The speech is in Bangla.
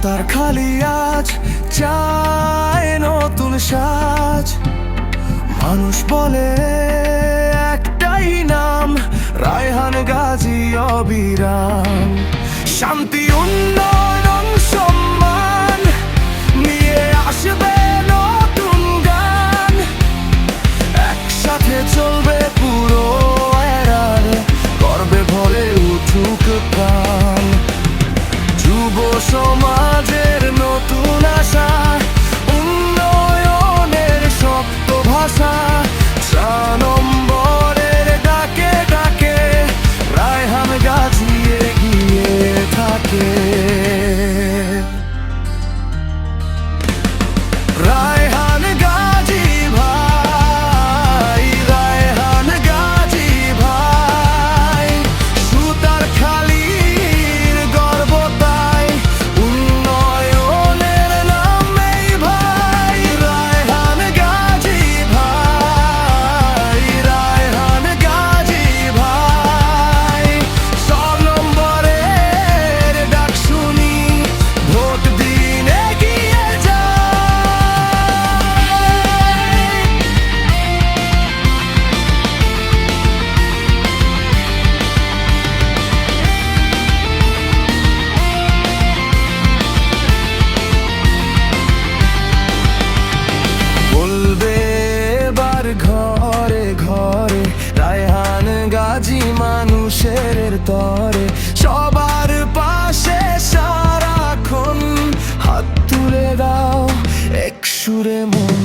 তার খালি আজ চায় নতুন সাজ। মানুষ বলে একটাই নাম, রায়হান গাজী অবিরাম। শান্তি, উন্নয়ন, সম্মান নিয়ে আসবে নতুন গান। একসাথে চলবে পুরো এরার, গর্বে ভরে উঠুক প্রাণ। যুব সমাজের নতুন আশা, উন্নয়নের শব্দ ভাষা। নম্বরের ডাকে ডাকে রায়হান গাজী এগিয়ে থাকে। রায়হান গাজী ভাই, রায়হান গাজী ভাই, সুতার খালির গর্ব তাই, উন্নয়নের নামেই ভাই। রায়হান গাজী ভাই, রায়হান গাজী ভাই, সব নম্বরের ডাক শুনি, ভোট দিন এগিয়ে যায়। বলবে এবার ঘরে ঘরে, রায়হান গাজী মানুষের তরে। সবার পাশে সারাক্ষণ হাত তুলে দাও, এক সুরে মন